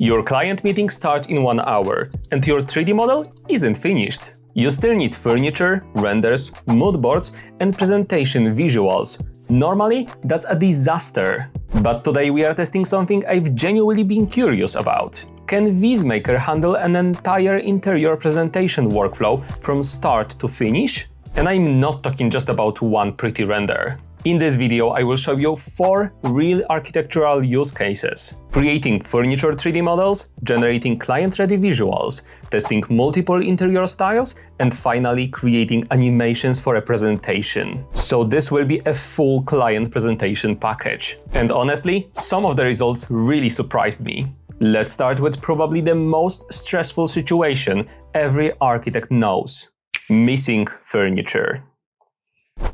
Your client meeting starts in 1 hour, and your 3D model isn't finished. You still need furniture, renders, mood boards, and presentation visuals. Normally, that's a disaster. But today we are testing something I've genuinely been curious about. Can VizMaker handle an entire interior presentation workflow from start to finish? And I'm not talking just about one pretty render. In this video, I will show you 4 real architectural use cases: creating furniture 3D models, generating client-ready visuals, testing multiple interior styles, and finally creating animations for a presentation. So this will be a full client presentation package. And honestly, some of the results really surprised me. Let's start with probably the most stressful situation every architect knows: missing furniture.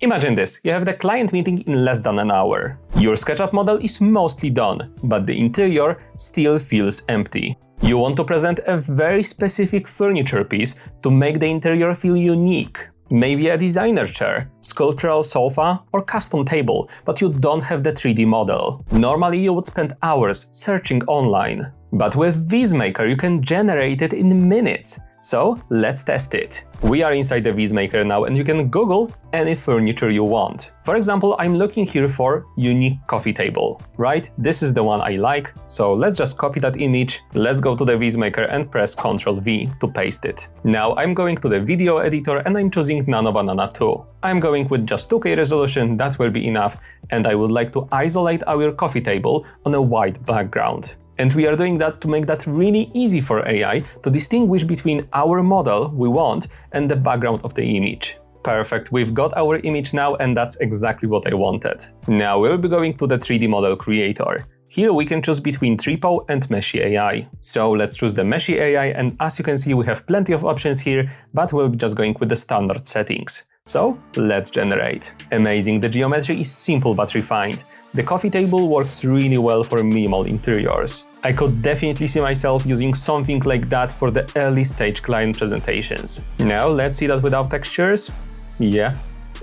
Imagine this, you have the client meeting in less than an hour. Your SketchUp model is mostly done, but the interior still feels empty. You want to present a very specific furniture piece to make the interior feel unique. Maybe a designer chair, sculptural sofa, or custom table, but you don't have the 3D model. Normally you would spend hours searching online. But with VizMaker you can generate it in minutes. So let's test it. We are inside the VizMaker now, and you can Google any furniture you want. For example, I'm looking here for unique coffee table, right? This is the one I like, so let's just copy that image. Let's go to the VizMaker and press Ctrl+V to paste it. Now I'm going to the video editor and I'm choosing Nano Banana 2. I'm going with just 2K resolution, that will be enough, and I would like to isolate our coffee table on a white background. And we are doing that to make that really easy for AI to distinguish between our model we want and the background of the image. Perfect, we've got our image now, and that's exactly what I wanted. Now we'll be going to the 3D model creator. Here we can choose between Tripo and Meshy AI. So let's choose the Meshy AI, and as you can see we have plenty of options here, but we'll be just going with the standard settings. So let's generate. Amazing, the geometry is simple but refined. The coffee table works really well for minimal interiors. I could definitely see myself using something like that for the early stage client presentations. Now let's see that without textures. Yeah,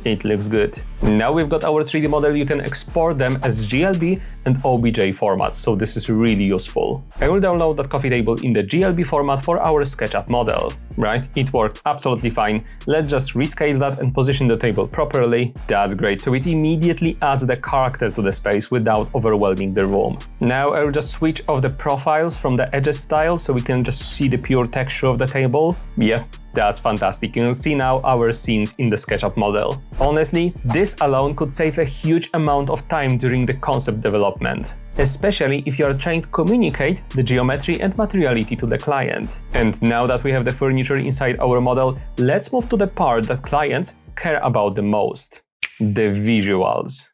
it looks good. Now we've got our 3D model, you can export them as GLB and OBJ formats, so this is really useful. I will download that coffee table in the GLB format for our SketchUp model. Right, it worked absolutely fine. Let's just rescale that and position the table properly. That's great, so it immediately adds the character to the space without overwhelming the room. Now I will just switch off the profiles from the edges style so we can just see the pure texture of the table. Yeah, that's fantastic. You can see now our scenes in the SketchUp model. Honestly, this alone could save a huge amount of time during the concept development, especially if you are trying to communicate the geometry and materiality to the client. And now that we have the furniture inside our model, let's move to the part that clients care about the most: the visuals.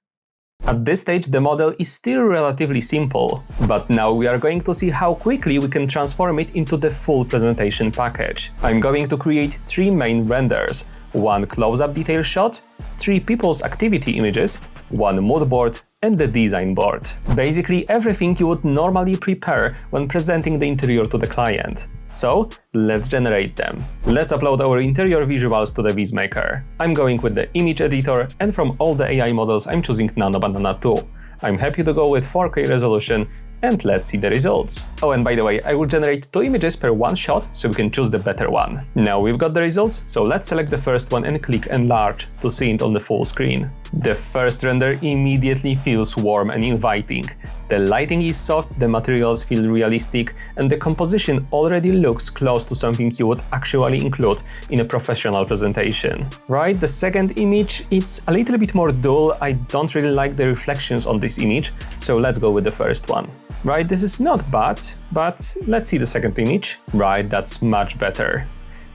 At this stage, the model is still relatively simple, but now we are going to see how quickly we can transform it into the full presentation package. I'm going to create 3 main renders: 1 close-up detail shot, 3 people's activity images, 1 mood board, and the design board. Basically everything you would normally prepare when presenting the interior to the client. So let's generate them. Let's upload our interior visuals to the VizMaker. I'm going with the image editor, and from all the AI models I'm choosing Nano Banana 2. I'm happy to go with 4K resolution, and let's see the results. Oh, and by the way, I will generate 2 images per 1 shot, so we can choose the better one. Now we've got the results, so let's select the first one and click enlarge to see it on the full screen. The first render immediately feels warm and inviting. The lighting is soft, the materials feel realistic, and the composition already looks close to something you would actually include in a professional presentation. Right, the second image, it's a little bit more dull. I don't really like the reflections on this image, so let's go with the first one. Right, this is not bad, but let's see the second image. Right, that's much better.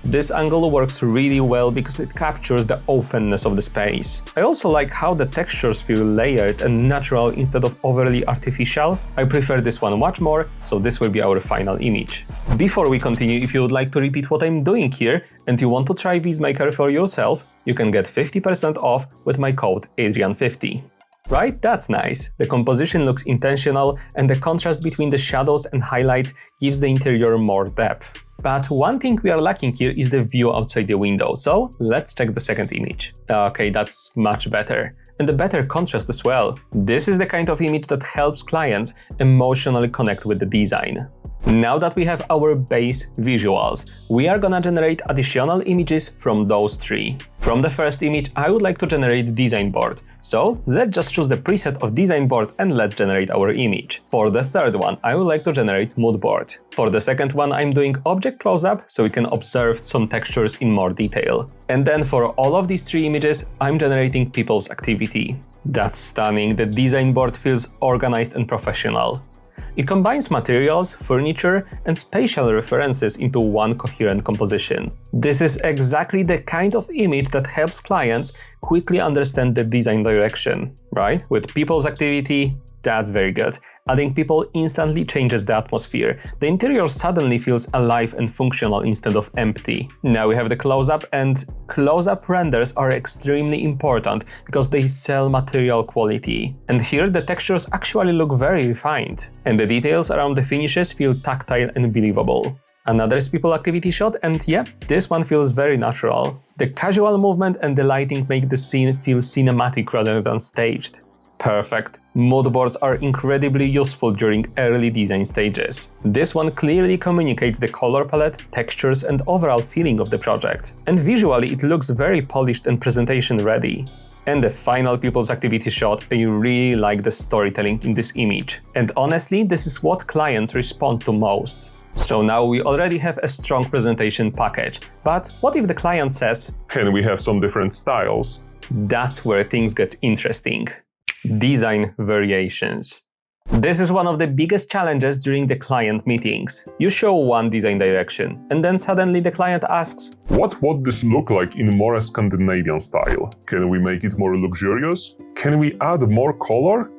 This angle works really well because it captures the openness of the space. I also like how the textures feel layered and natural instead of overly artificial. I prefer this one much more, so this will be our final image. Before we continue, if you would like to repeat what I'm doing here and you want to try VizMaker for yourself, you can get 50% off with my code Adrian50. Right? That's nice. The composition looks intentional, and the contrast between the shadows and highlights gives the interior more depth. But one thing we are lacking here is the view outside the window, so let's check the second image. Okay, that's much better. And a better contrast as well. This is the kind of image that helps clients emotionally connect with the design. Now that we have our base visuals, we are gonna generate additional images from those three. From the first image, I would like to generate design board. So let's just choose the preset of design board and let's generate our image. For the third one, I would like to generate moodboard. For the second one, I'm doing object close-up so we can observe some textures in more detail. And then for all of these three images, I'm generating people's activity. That's stunning. The design board feels organized and professional. It combines materials, furniture, and spatial references into one coherent composition. This is exactly the kind of image that helps clients quickly understand the design direction, right? With people's activity, that's very good. Adding people instantly changes the atmosphere. The interior suddenly feels alive and functional instead of empty. Now we have the close-up, and close-up renders are extremely important because they sell material quality. And here the textures actually look very refined. And the details around the finishes feel tactile and believable. Another is people activity shot, and yeah, this one feels very natural. The casual movement and the lighting make the scene feel cinematic rather than staged. Perfect. Moodboards are incredibly useful during early design stages. This one clearly communicates the color palette, textures, and overall feeling of the project. And visually it looks very polished and presentation ready. And the final people's activity shot, I really like the storytelling in this image. And honestly, this is what clients respond to most. So now we already have a strong presentation package. But what if the client says, "Can we have some different styles?" That's where things get interesting. Design variations. This is one of the biggest challenges during the client meetings. You show one design direction, and then suddenly the client asks, "What would this look like in more Scandinavian style? Can we make it more luxurious? Can we add more color?"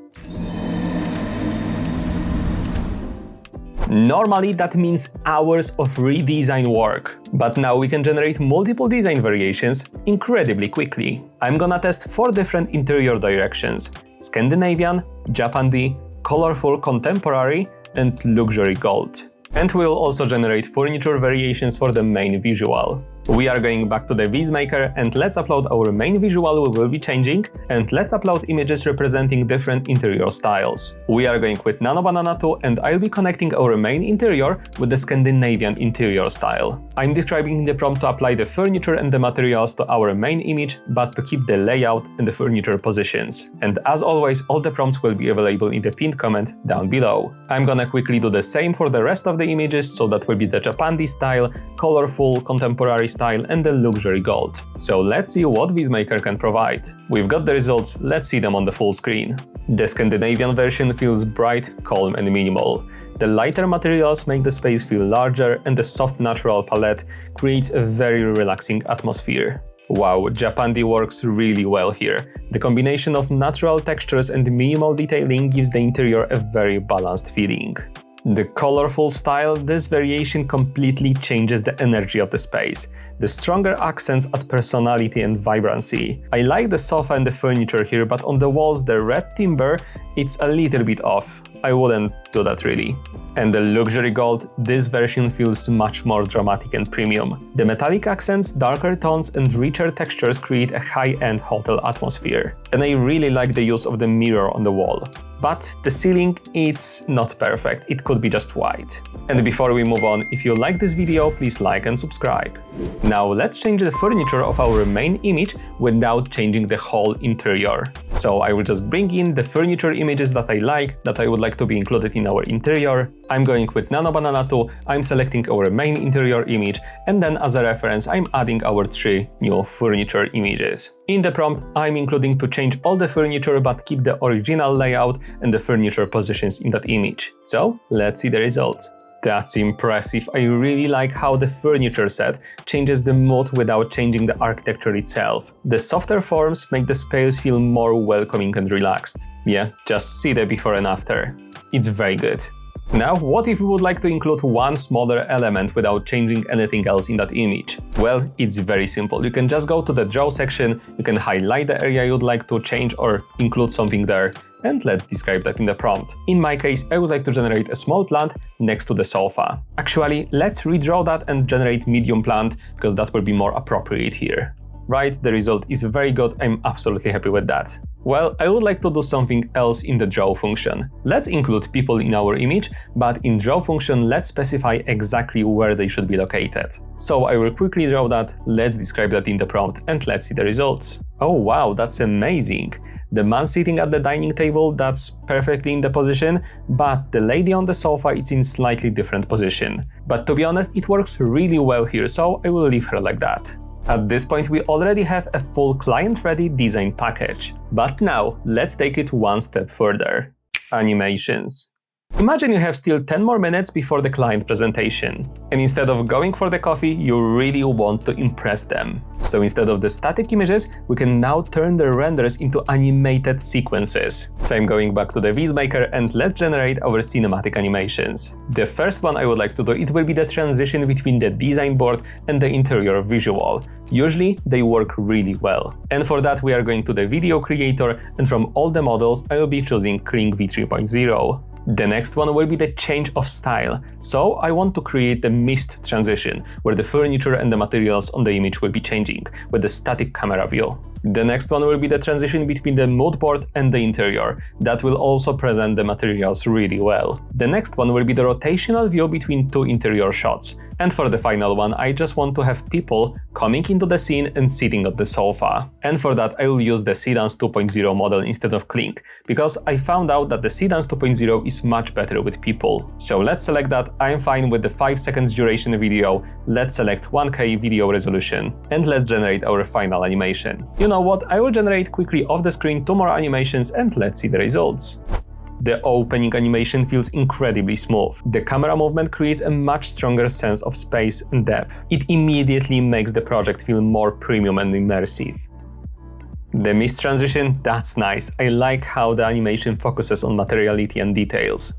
Normally that means hours of redesign work, but now we can generate multiple design variations incredibly quickly. I'm gonna test 4 different interior directions: Scandinavian, Japandi, colourful contemporary, and luxury gold. And we'll also generate furniture variations for the main visual. We are going back to the VizMaker and let's upload our main visual we will be changing, and let's upload images representing different interior styles. We are going with Nano Banana 2 and I'll be connecting our main interior with the Scandinavian interior style. I'm describing the prompt to apply the furniture and the materials to our main image, but to keep the layout and the furniture positions. And as always, all the prompts will be available in the pinned comment down below. I'm gonna quickly do the same for the rest of the images, so that will be the Japandi style, colorful, contemporary style, and the luxury gold. So let's see what VizMaker can provide. We've got the results, let's see them on the full screen. The Scandinavian version feels bright, calm, and minimal. The lighter materials make the space feel larger, and the soft natural palette creates a very relaxing atmosphere. Wow, Japandi works really well here. The combination of natural textures and minimal detailing gives the interior a very balanced feeling. The colorful style, this variation completely changes the energy of the space. The stronger accents add personality and vibrancy. I like the sofa and the furniture here, but on the walls the red timber, it's a little bit off. I wouldn't do that really. And the luxury gold, this version feels much more dramatic and premium. The metallic accents, darker tones, and richer textures create a high-end hotel atmosphere. And I really like the use of the mirror on the wall. But the ceiling, it's not perfect, it could be just white. And before we move on, if you like this video, please like and subscribe. Now let's change the furniture of our main image without changing the whole interior. So I will just bring in the furniture images that I like, that I would like to be included in our interior. I'm going with Nano Banana 2, I'm selecting our main interior image, and then as a reference I'm adding our 3 new furniture images. In the prompt, I'm including to change all the furniture but keep the original layout and the furniture positions in that image. So let's see the results. That's impressive. I really like how the furniture set changes the mood without changing the architecture itself. The softer forms make the space feel more welcoming and relaxed. Yeah, just see the before and after. It's very good. Now, what if we would like to include one smaller element without changing anything else in that image? Well, it's very simple. You can just go to the draw section, you can highlight the area you'd like to change or include something there, and let's describe that in the prompt. In my case, I would like to generate a small plant next to the sofa. Actually, let's redraw that and generate medium plant, because that will be more appropriate here. Right, the result is very good, I'm absolutely happy with that. Well, I would like to do something else in the draw function. Let's include people in our image, but in draw function let's specify exactly where they should be located. So I will quickly draw that, let's describe that in the prompt, and let's see the results. Oh wow, that's amazing! The man sitting at the dining table, that's perfectly in the position, but the lady on the sofa is in slightly different position. But to be honest, it works really well here, so I will leave her like that. At this point we already have a full client-ready design package. But now, let's take it one step further. Animations. Imagine you have still 10 more minutes before the client presentation, and instead of going for the coffee, you really want to impress them. So instead of the static images, we can now turn the renders into animated sequences. So I'm going back to the VizMaker and let's generate our cinematic animations. The first one I would like to do, it will be the transition between the design board and the interior visual. Usually they work really well. And for that we are going to the video creator, and from all the models I will be choosing Kling v3.0. The next one will be the change of style. So I want to create the mist transition, where the furniture and the materials on the image will be changing with the static camera view. The next one will be the transition between the moodboard and the interior. That will also present the materials really well. The next one will be the rotational view between two interior shots. And for the final one, I just want to have people coming into the scene and sitting on the sofa. And for that, I will use the Seedance 2.0 model instead of Kling, because I found out that the Seedance 2.0 is much better with people. So let's select that. I'm fine with the 5 seconds duration video. Let's select 1K video resolution, and let's generate our final animation. You know what? I will generate quickly off the screen 2 more animations, and let's see the results. The opening animation feels incredibly smooth. The camera movement creates a much stronger sense of space and depth. It immediately makes the project feel more premium and immersive. The mist transition, that's nice. I like how the animation focuses on materiality and details.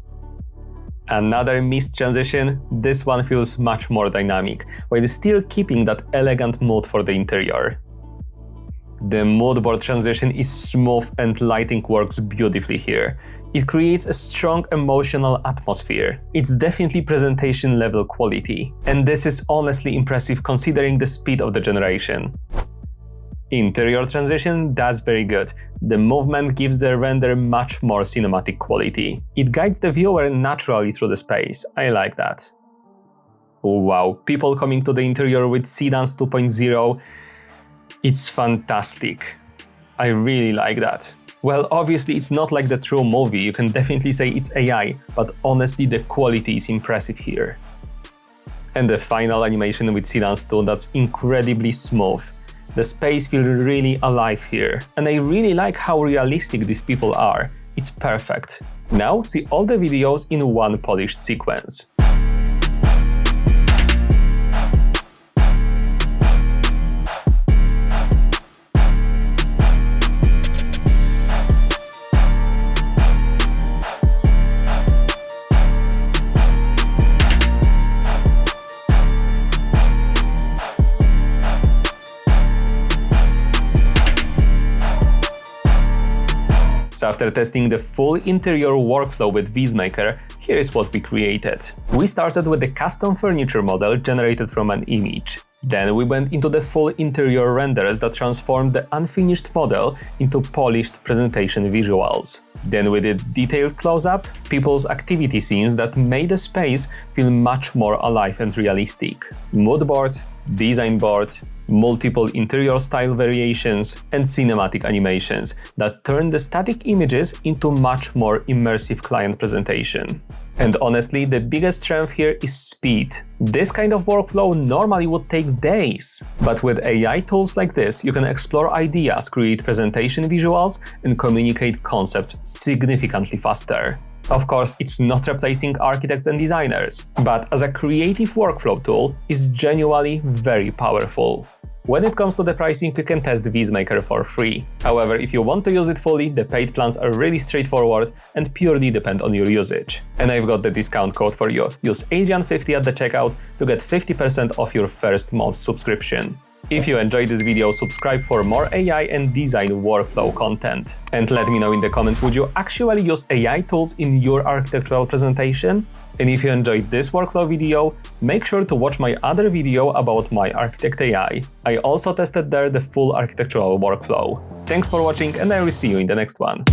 Another mist transition, this one feels much more dynamic, while still keeping that elegant mood for the interior. The moodboard transition is smooth and lighting works beautifully here. It creates a strong emotional atmosphere. It's definitely presentation level quality. And this is honestly impressive considering the speed of the generation. Interior transition, that's very good. The movement gives the render much more cinematic quality. It guides the viewer naturally through the space. I like that. Wow, people coming to the interior with Seedance 2.0. It's fantastic. I really like that. Well, obviously it's not like the true movie, you can definitely say it's AI, but honestly the quality is impressive here. And the final animation with Seedance 2, that's incredibly smooth. The space feels really alive here, and I really like how realistic these people are. It's perfect. Now see all the videos in one polished sequence. So after testing the full interior workflow with VizMaker, here is what we created. We started with the custom furniture model generated from an image. Then we went into the full interior renders that transformed the unfinished model into polished presentation visuals. Then we did detailed close-up, people's activity scenes that made the space feel much more alive and realistic. Moodboard, design board, multiple interior style variations, and cinematic animations that turn the static images into much more immersive client presentation. And honestly, the biggest strength here is speed. This kind of workflow normally would take days, but with AI tools like this, you can explore ideas, create presentation visuals, and communicate concepts significantly faster. Of course, it's not replacing architects and designers, but as a creative workflow tool, it's genuinely very powerful. When it comes to the pricing, you can test VizMaker for free. However, if you want to use it fully, the paid plans are really straightforward and purely depend on your usage. And I've got the discount code for you. Use Adrian50 at the checkout to get 50% off your first month's subscription. If you enjoyed this video, subscribe for more AI and design workflow content. And let me know in the comments, would you actually use AI tools in your architectural presentation? And if you enjoyed this workflow video, make sure to watch my other video about my Architect AI. I also tested there the full architectural workflow. Thanks for watching, and I will see you in the next one.